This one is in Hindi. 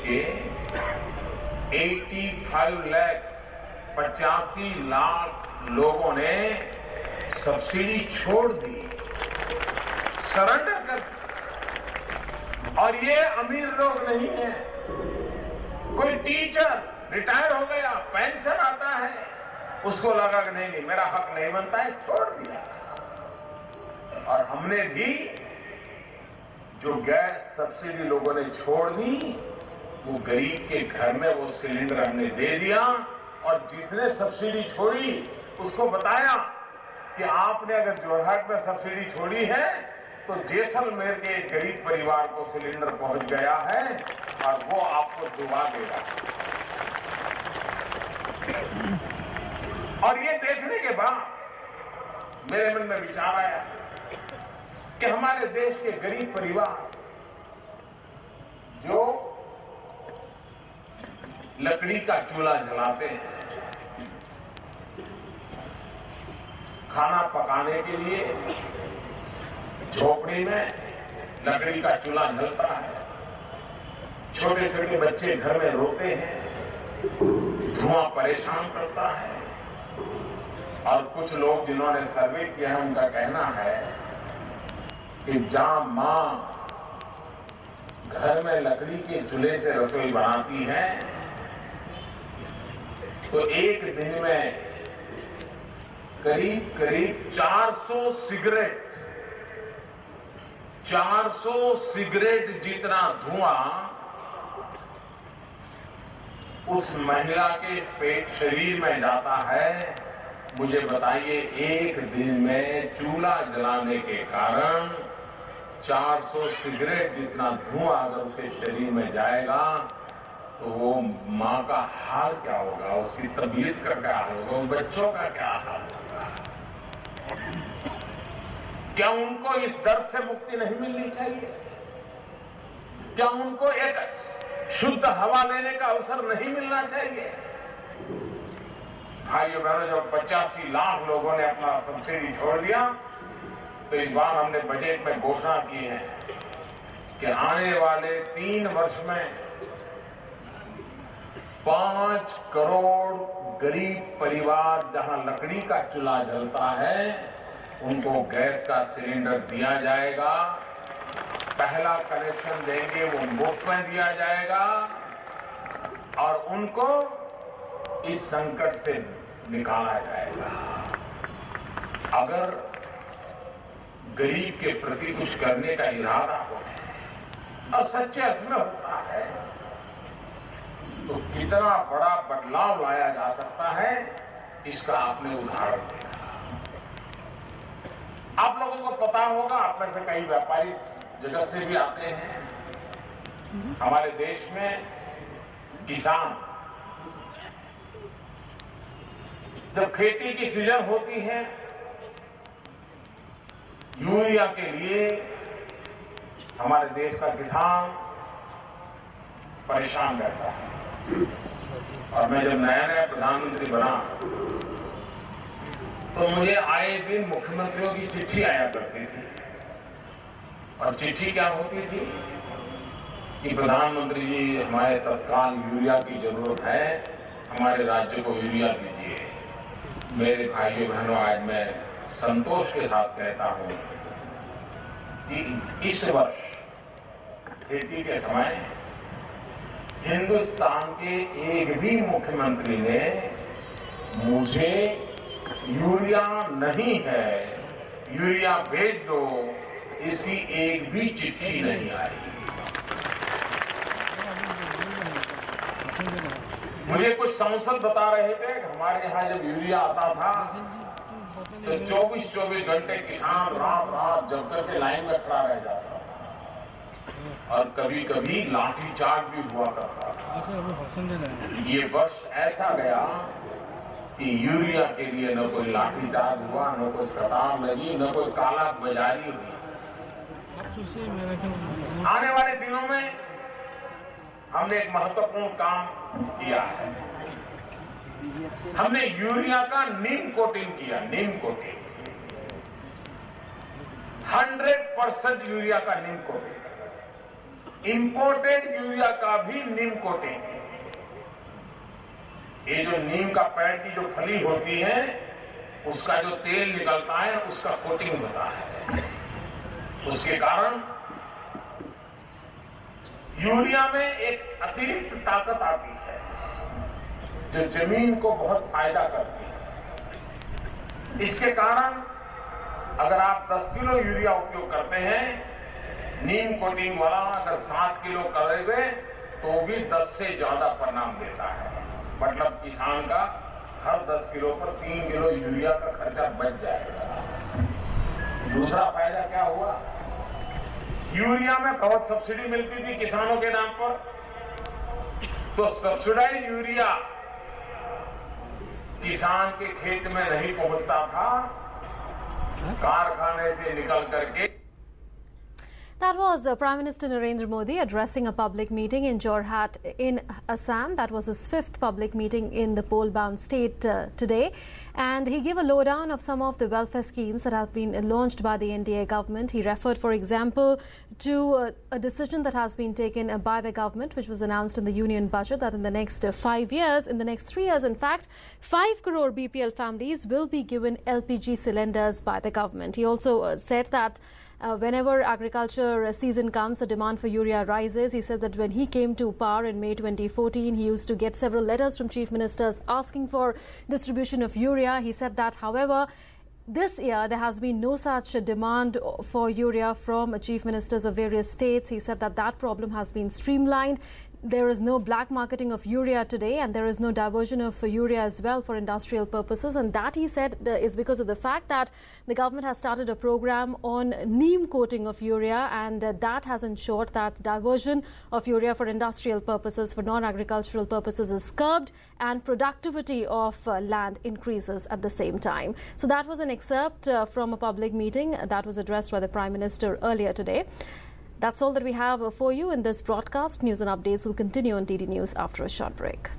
के 85 लाख लोगों ने सब्सिडी छोड़ दी, सरेंडर कर दी। और ये अमीर लोग नहीं है। कोई टीचर रिटायर हो गया, पेंशन आता है, उसको लगा कि नहीं मेरा हक नहीं बनता है, छोड़ दिया। और हमने भी जो गैस सब्सिडी लोगों ने छोड़ दी, वो गरीब के घर में वो सिलेंडर हमने दे दिया। और जिसने सब्सिडी छोड़ी उसको बताया कि आपने अगर जोरहाट में सब्सिडी छोड़ी है तो जैसलमेर के एक गरीब परिवार को सिलेंडर पहुंच गया है और वो आपको दुआ देगा। और ये देखने के बाद मेरे मन में विचार आया कि हमारे देश के गरीब परिवार जो लकड़ी का चूल्हा जलाते हैं, खाना पकाने के लिए झोपड़ी में लकड़ी का चूल्हा जलता है, छोटे छोटे बच्चे घर में रोते हैं, धुआं परेशान करता है। और कुछ लोग जिन्होंने सर्वे किया है उनका कहना है कि जहां मां घर में लकड़ी के चूल्हे से रसोई बनाती है तो एक दिन में करीब करीब 400 सिगरेट जितना धुआं उस महिला के पेट शरीर में जाता है। मुझे बताइए, एक दिन में चूल्हा जलाने के कारण 400 सिगरेट जितना धुआं अगर उसके शरीर में जाएगा तो वो मां का हाल क्या होगा, उसकी तबीयत का क्या हाल होगा, उन बच्चों का क्या हाल होगा। क्या उनको इस दर्द से मुक्ति नहीं मिलनी चाहिए? क्या उनको एक शुद्ध हवा लेने का अवसर नहीं मिलना चाहिए? भाइयों बहनों, जब 85 लाख लोगों ने अपना सब्सिडी छोड़ दिया तो इस बार हमने बजट में घोषणा की है कि आने वाले 3 वर्ष में 5 करोड़ गरीब परिवार जहां लकड़ी का चूल्हा जलता है उनको गैस का सिलेंडर दिया जाएगा। पहला कनेक्शन देंगे वो मुफ्त में दिया जाएगा और उनको इस संकट से निकाला जाएगा। अगर गरीब के प्रति कुछ करने का इरादा हो और सच्चे अर्थ में होता है तो कितना बड़ा बदलाव लाया जा सकता है, इसका आपने उदाहरण दिया। आप लोगों को पता होगा, आप में से कई व्यापारी जगत से भी आते हैं। हमारे देश में किसान जब खेती की सीजन होती है, यूरिया के लिए हमारे देश का किसान परेशान रहता है। और मैं जब नया नया प्रधानमंत्री बना तो मुझे आए दिन मुख्यमंत्रियों की चिट्ठी आया करती थी। और चिट्ठी क्या होती थी कि प्रधानमंत्री जी, हमारे तत्काल यूरिया की जरूरत है, हमारे राज्य को यूरिया दीजिए। मेरे भाइयों बहनों, आज मैं संतोष के साथ कहता हूं कि इस वर्ष खेती के समय हिंदुस्तान के एक भी मुख्यमंत्री ने मुझे यूरिया नहीं है, यूरिया भेज दो, इसकी एक भी चिट्ठी नहीं आई। मुझे कुछ सांसद बता रहे थे कि हमारे यहाँ जब यूरिया आता था तो 24-24 घंटे किसान रात रात जब करके लाइन में खड़ा रह जाता था और कभी कभी लाठीचार्ज भी हुआ करता था। ये वर्ष ऐसा गया कि यूरिया के लिए न कोई लाठीचार्ज हुआ, न कोई कतार लगी, न कोई काला बाजारी हुई। आने वाले दिनों में हमने एक महत्वपूर्ण काम किया है। हमने यूरिया का नीम कोटिंग किया, नीम कोटिंग 100% यूरिया का नीम कोटिंग। इंपोर्टेड यूरिया का भी नीम कोटिंग, ये जो नीम का पेड़ की जो फली होती है उसका जो तेल निकलता है उसका कोटिंग होता है। उसके कारण यूरिया में एक अतिरिक्त ताकत आती है जो जमीन को बहुत फायदा करती है। इसके कारण अगर आप 10 किलो यूरिया उपयोग करते हैं, नीम कोटिंग वाला अगर 7 किलो करेंगे तो भी 10 से ज्यादा परिणाम देता है। मतलब किसान का हर 10 किलो पर 3 किलो यूरिया का खर्चा बच जाएगा। दूसरा फायदा क्या हुआ, यूरिया में बहुत सब्सिडी मिलती थी किसानों के नाम पर, तो सब्सिडाइज यूरिया किसान के खेत में नहीं पहुंचता था, कारखाने से निकल करके। That was Prime Minister Narendra Modi addressing a public meeting in Jorhat in Assam. That was his 5th public meeting in the poll-bound state today. And he gave a lowdown of some of the welfare schemes that have been launched by the NDA government. He referred, for example, to a decision that has been taken by the government, which was announced in the union budget, that in the next 5 years, in the next 3 years, in fact, 5 crore BPL families will be given LPG cylinders by the government. He also said that whenever agriculture season comes, the demand for urea rises. He said that when he came to power in May 2014, he used to get several letters from chief ministers asking for distribution of urea. He said that, however, this year there has been no such demand for urea from chief ministers of various states. He said that that problem has been streamlined. There is no black marketing of urea today, and there is no diversion of urea as well for industrial purposes. And that, he said, is because of the fact that the government has started a program on neem coating of urea, and that has ensured that diversion of urea for industrial purposes, for non-agricultural purposes, is curbed, and productivity of land increases at the same time. So that was an excerpt from a public meeting that was addressed by the Prime Minister earlier today. That's all that we have for you in this broadcast. News and updates will continue on DD News after a short break.